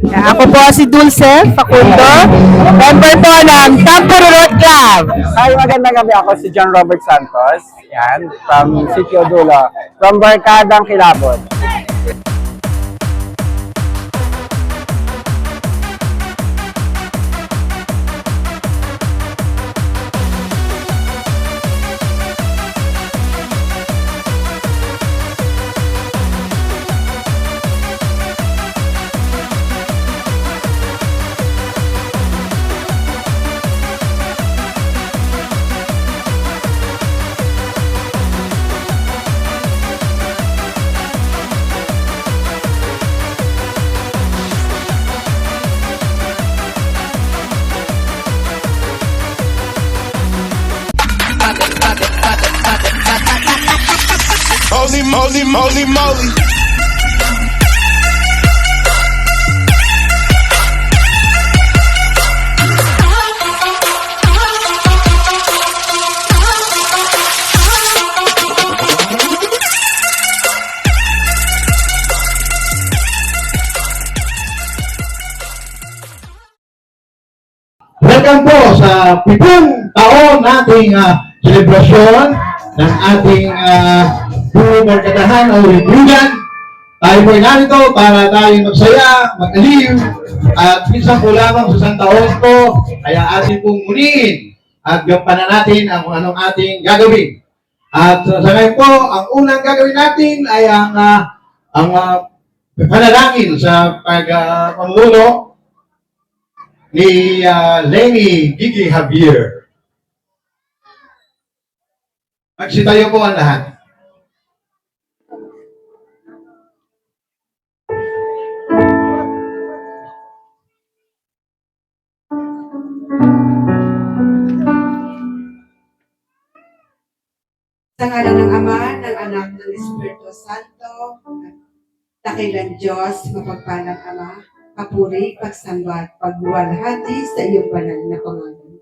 Ako po si Dulce Facundo, member po ng Tampururot Club. Hi, magandang gabi. Ako si John Robert Santos. Yan, from Sitio Dulo. From Barkadang Kilabot. Holy moly, moly, moly. Welcome po sa 7 taon nating selebrasyon ng ating buong barkadahan o reunion. Tayo po ay narito para tayo magsaya, mag-aliw, at minsan po lamang sa isang taon po, kaya atin pong muniin at gampanan natin ang anong ating gagawin. At sa ngayon po, ang unang gagawin natin ay ang panalangin sa pagpamuno ni Lenny Gigi Javier. Magsitayo po ang lahat. Sa ngalan ng Ama, ng Anak, ng Espiritu Santo, dakilang Diyos, mapagpalang Ama, papuri, pagsamba at pagluwalhati sa iyong banal na pangalan.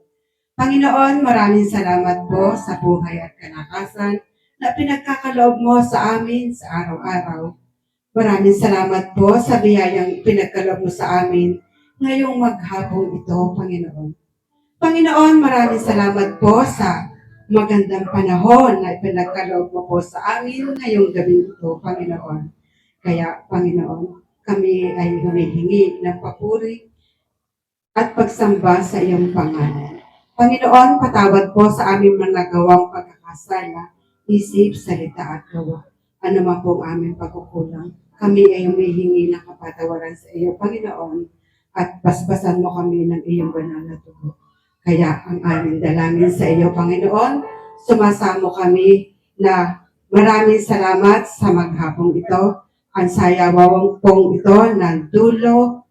Panginoon, maraming salamat po sa buhay at kalakasan na pinagkakaloob mo sa amin sa araw-araw. Maraming salamat po sa biyayang pinagkaloob mo sa amin ngayong maghapong ito, Panginoon. Panginoon, maraming salamat po sa magandang panahon na ipinagkaloob mo po sa amin ngayong gabi ito, Panginoon. Kaya, Panginoon, kami ay humihingi ng papuri at pagsamba sa iyong pangalan. Panginoon, patawad po sa aming mga nagawang pagkakasala, isip, salita at gawa. Ano man po ang aming pagkukulang, kami ay humihingi ng kapatawaran sa iyo, Panginoon, at basbasan mo kami ng iyong banal na dugo. Kaya ang aming dalangin sa iyo, Panginoon, sumasamo kami na maraming salamat sa maghapong ito. Ang sayawawang pong ito ng Dulo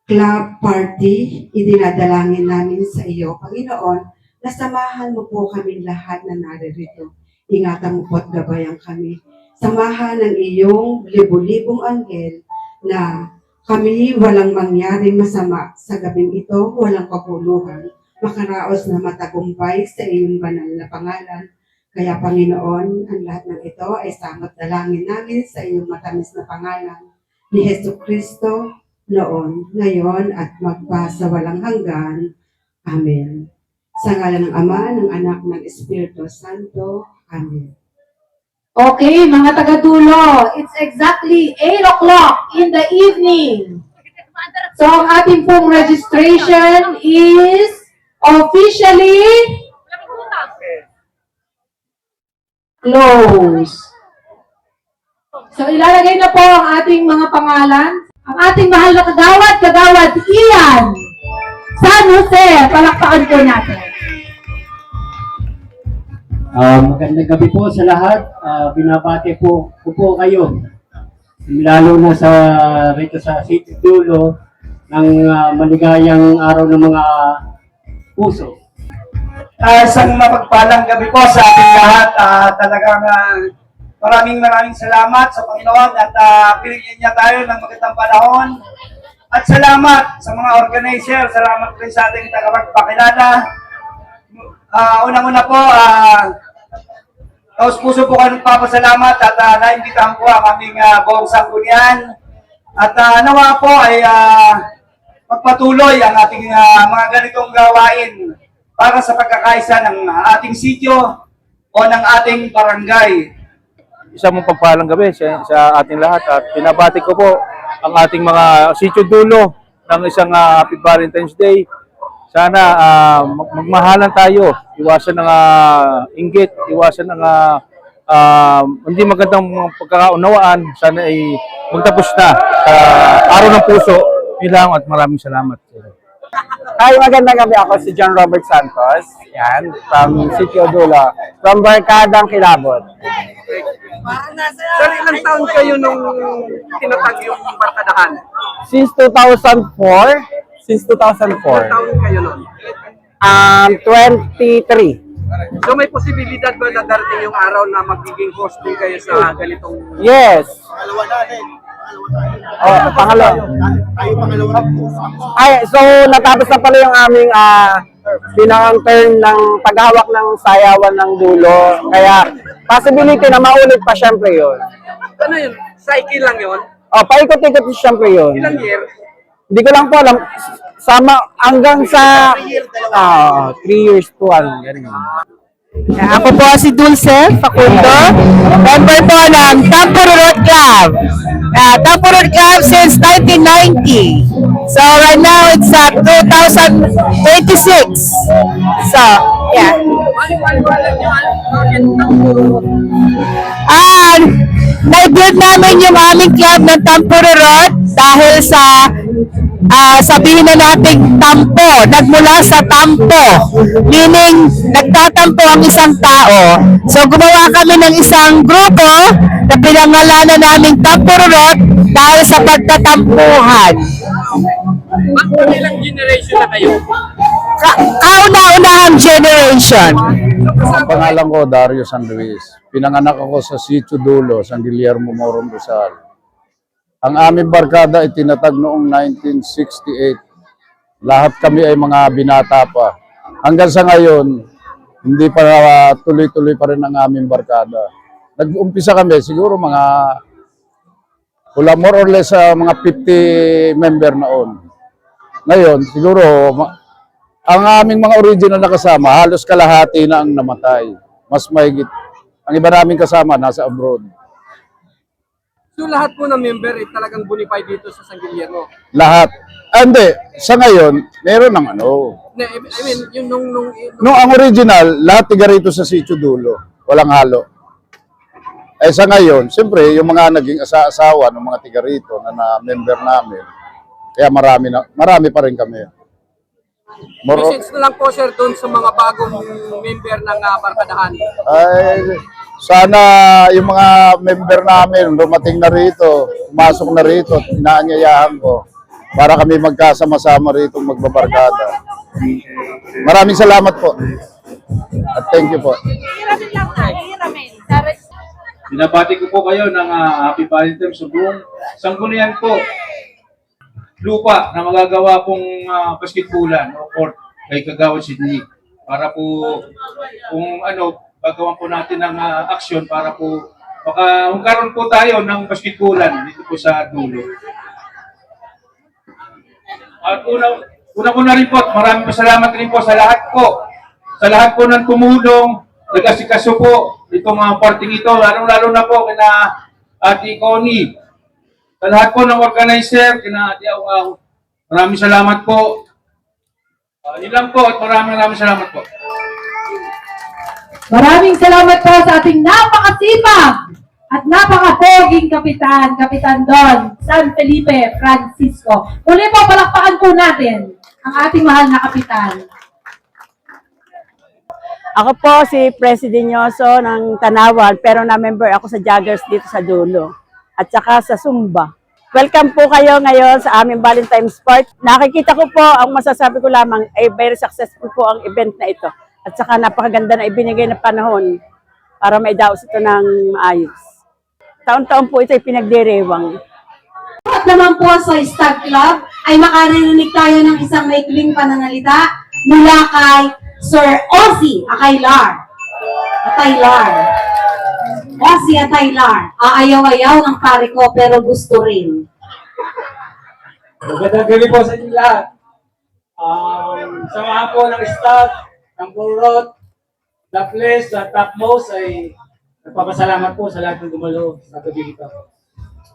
Club Party, idinadalangin namin sa iyo, Panginoon, na samahan mo po kami lahat na naririto. Ingatan mo po at gabayan kami. Samahan ng iyong libu-libong anghel na kami walang mangyaring masama sa gabing ito, walang kapuluhan, makaraos na matagumpay sa iyong banal na pangalan. Kaya Panginoon, ang lahat ng ito ay samot dalangin namin sa iyong matamis na pangalan ni Jesucristo noon, ngayon at magpasawalang hanggan. Amen. Sa ngalan ng Ama, ng Anak, ng Espiritu Santo. Amen. Okay, mga taga-dulo, it's exactly 8 o'clock in the evening. So, ang ating pong registration is officially close. So, ilalagay na po ang ating mga pangalan. Ang ating mahal na kagawad Ian San Jose. Palakpakan po natin. Magandang gabi po sa lahat. Binabati po kayo. Lalo na rito sa City Dulo ng maligayang araw ng mga puso. Isang mapagpalang gabi po sa ating lahat. Talagang maraming salamat sa Panginoon at pinigyan niya tayo ng magandang panahon. At salamat sa mga organizer, salamat rin sa ating tagapagpakilala. Unang-una po, taos puso po kayo nagpapasalamat at naimbitahan po ang aming buong sanggunian. At nawa po ay pagpatuloy ang ating mga ganitong gawain para sa pagkakaisa ng ating sityo o ng ating barangay. Isang mapagpalang gabi sa ating lahat at pinabati ko po ang ating mga sityo dulo ng isang Happy Valentine's Day. Sana magmahalan tayo, iwasan ng inggit, iwasan ng hindi magandang mga pagkakaunawaan. Sana ay magtapos na sa araw ng puso. Yun lang at maraming salamat. Hi, magandang gabi. Ako si John Robert Santos. Yan, from Sitio Dulo. From Barkadang Kilabot. Sir, ilang taon kayo nung tinatag yung barkadahan? Since 2004. Ilang taon kayo nun? 23. So may posibilidad ba na darating yung araw na magiging hosting kayo sa ganitong... Yes. Pangalawa. Ay, so natapos na pala yung aming pinakang turn ng paghawak ng sayawan ng dulo. Kaya possibility na maulit pa syempre yun. Ano yun? Cycle lang yun? Paikot-ikot syempre yun. Ilang year? Hindi ko lang po alam. Sama hanggang sa 3 years to ano. Ako po si Dulce Facundo, member po ng Tampo Road Club. Tampo Road Club since 1990. So right now it's 2026. So, yeah. Na-build namin yung aming club ng Tampo Road dahil sa sabihin na natin tampo, nagmula sa tampo, meaning nagtatampo ang isang tao. So gumawa kami ng isang grupo na pinangalanan namin Tampo Road dahil sa pagtatampuhan. Ilang generation na kayo? Kauna-unahang generation. Ang pangalan ko, Dario San Luis. Pinanganak ako sa Sitio Dulo, San Guillermo Morong Rizal. Ang aming barkada ay tinatag noong 1968. Lahat kami ay mga binata pa. Hanggang sa ngayon, hindi pa tuloy-tuloy pa rin ang aming barkada. Nag-umpisa kami, siguro more or less mga 50 member noon. Ngayon, siguro, ang aming mga original na kasama, halos kalahati na ang namatay. Mas mahigit. Ang iba naming kasama, nasa abroad. So lahat po ng member ay talagang bonify dito sa San Guillermo? Lahat. Hindi. Sa ngayon, meron ng ano. I mean, yung nung No, ang original, lahat tiga rito sa Sitio Dulo. Walang halo. Eh sa ngayon, siyempre, yung mga naging asawa ng mga tiga rito na member namin, kaya marami pa rin kami. message na lang po sir doon sa mga bagong member ng barkadahan. Ay, sana yung mga member namin dumating na rito, pumasok na rito, inaanyayahan ko para kami magkasama-sama rito magbabarkada. Maraming salamat po. At thank you po. Binabati ko po kayo ng Happy Valentine's sa buong sanggunian po. Lupa na magagawa pong basketbulan o court kay Kagawad Sidney para po kung gagawan po natin ng aksyon para po magkaroon po tayo ng basketbulan dito po sa dulo. At una ko na rin po, maraming pasalamat rin po sa lahat po ng tumulong, nag-asikaso po itong parting ito, lalo na po kina Ate Connie. Sa lahat po ng organizer, kina Ate Aw, maraming salamat po. Yun lang po at maraming salamat po. Maraming salamat po sa ating napakasipag at napakapoging kapitan, Kapitan Don San Felipe Francisco. Muli po, palakpakan po natin ang ating mahal na kapitan. Ako po si President Nyoso ng Tanawan, pero na-member ako sa Joggers dito sa dulo. At saka sa Zumba. Welcome po kayo ngayon sa aming Valentine's Party. Nakikita ko po, ang masasabi ko lamang ay very successful po ang event na ito. At saka napakaganda na ibinigay na panahon para maidaos ito ng maayos. Taon-taon po ito ay pinagdirewang. At naman po sa Stag Club ay makarinig tayo ng isang maikling pananalita mula kay Sir Ozzy Acaylar. Ozzy Acaylar, aayaw-ayaw ng pare ko pero gusto rin. Magandang gabi po sa inyo lahat. Samahan po ng staff, ng Purot, the place, the topmost ay nagpapasalamat po sa lahat ng dumalo sa gabi ito.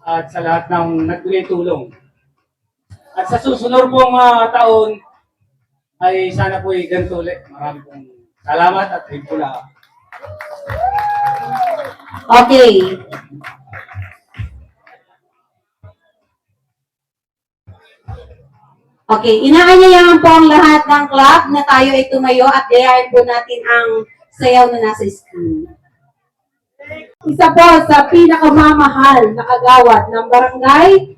At sa lahat ng nagbigay tulong. At sa susunod pong taon ay sana po ganito ulit. Maraming pong salamat at rin po lahat. Okay. Okay, inaanyayahan po ang lahat ng club na tayo ay tumayo at gayahin po natin ang sayaw na nasa screen. Isa po sa pinakamamahal na kagawad ng barangay,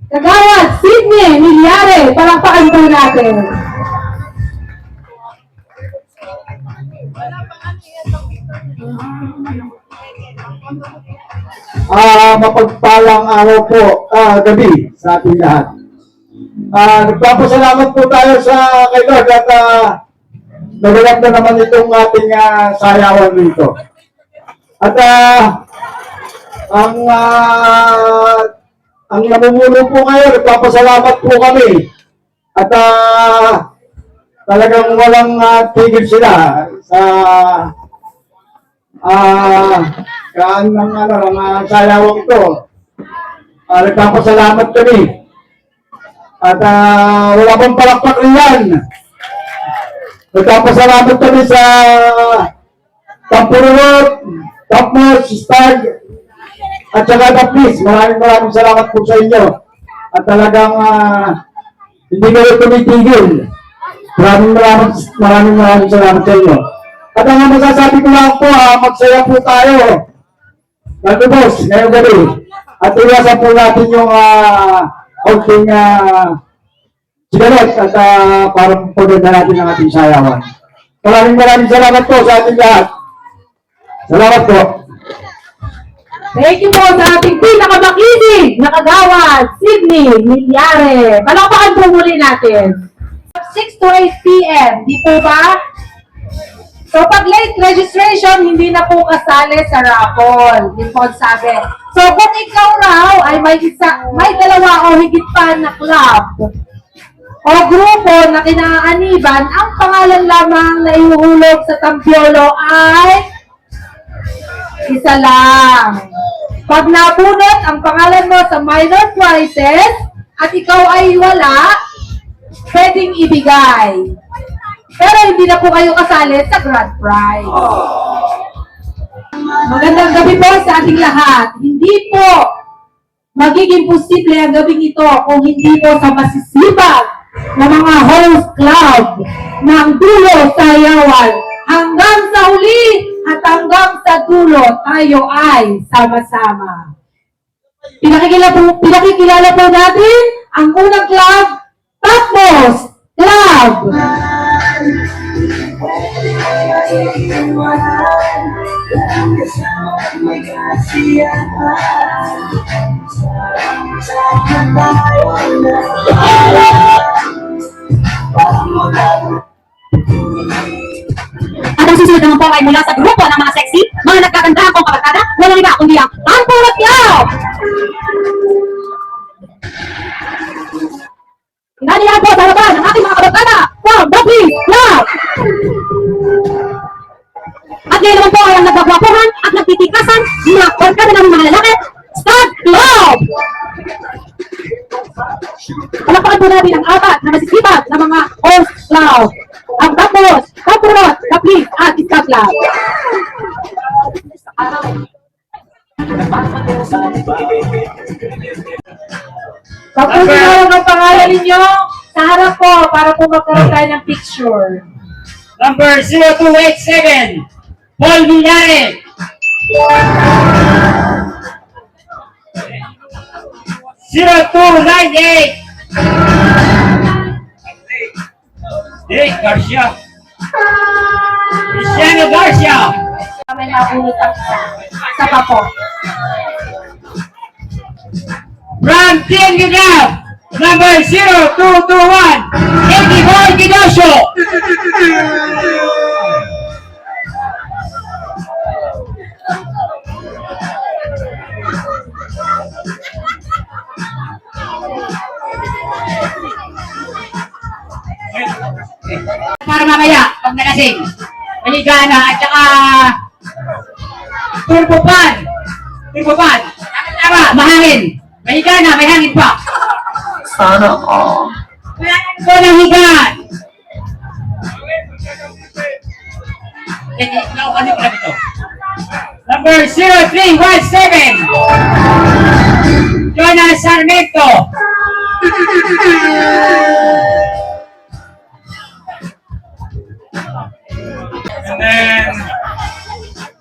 Kagawad Sydney Milyare. Palakpakan po natin. Mapagpalang araw po, gabi sa ating lahat. Nagpapasalamat po tayo sa kay Lord at naganap na naman itong ating sayawan dito. At ang namumuno po kayo, nagpapasalamat po kami. At talagang walang tigil sila sa ng sayawang ito. Nagpapasalamat kami. At wala pang palakpak riyan. Nagpapasalamat kami sa Tampurot, Topmost, Stag, at saka The Please. Maraming salamat po sa inyo. At talagang hindi kayo tumitigil. Maraming salamat sa inyo. At ang masasabi ko lang po, magsaya po tayo. Boss, ngayong gabi. At iwasan po natin yung konting sigaret at parang paganda natin ang ating sayawan. Maraming salamat po sa ating lahat. Salamat po. Thank you po sa ating pinakamakinig na kagawad, Sydney Milyare. Palakpakan po muli natin. 6 to 8 p.m. Di po ba? So pag late registration, hindi na po kasali sa raffle. Yun po ang sabi. So kung ikaw raw ay may dalawa o higit pa na club o grupo na kinaaniban, ang pangalan lamang na ihuhulog sa Tampiolo ay isa lang. Pag nabunot ang pangalan mo sa minor prizes at ikaw ay wala, pwedeng ibigay. Pero hindi na po kayo kasali sa grand prize. Magandang gabi po sa ating lahat. Hindi po magiging posible ang gabing ito kung hindi po sa masisibag na mga host club ng Dulo Sayawan. Hanggang sa huli at hanggang sa dulo, tayo ay sama-sama. Pinakikilala po natin ang unang club, Topmost Club. At ang susunod naman po ay mula sa grupo ng mga sexy, mga nagkagandahang kong kabarkada, walang iba kundi ang Tampurot Club! Inanihan po sa harapan ng ating mga kabarkada from The Please Club! At ngayon naman po ay ang nagbagwapuhan at nagtitikasan mga kabarkada ng mga lalaki, Stag Club! Palakpakan po natin ang apat na masisipag na mga host club. Ang Topmost, Tampurot, The Please at Stag Club. Pagpunin ang pangalan ninyo sa harap po para po magkaroon tayo ng picture. Number 0287, Paul Milyare. 0298, Derek Garcia. Cristiano Garcia. May nabunot ang isa. Isa pa po. From Team Gigab, number 0221, Eddie Boy Gidosio. Para mamaya, pag nalasing, mahiga na at saka turbopan. Turbopan. Tama, mahangin. Mahiga na, may hangin pa. Sana ko. Ito ng higaan. Number 0317. Jonas Sarmiento. And then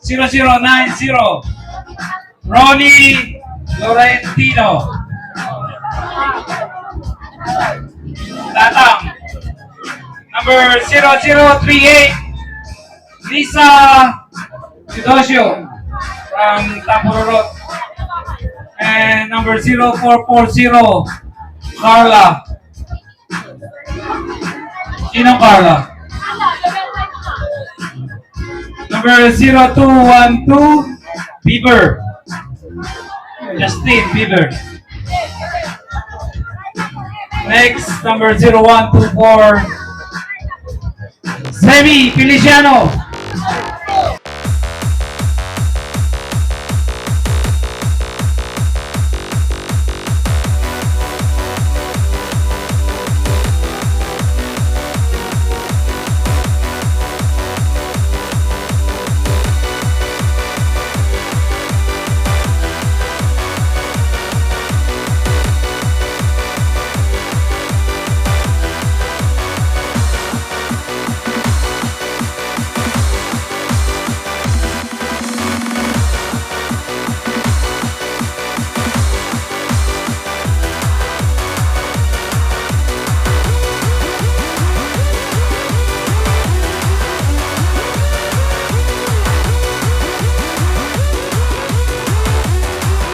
0090, Ronnie Laurentino. Tatang. Number 0038, Lisa Sidosio from Tapururot. And number 0440, Carla. Sinong Carla? Number 0212, Bieber. Justin Bieber. Next, number 0124, Semi Feliciano.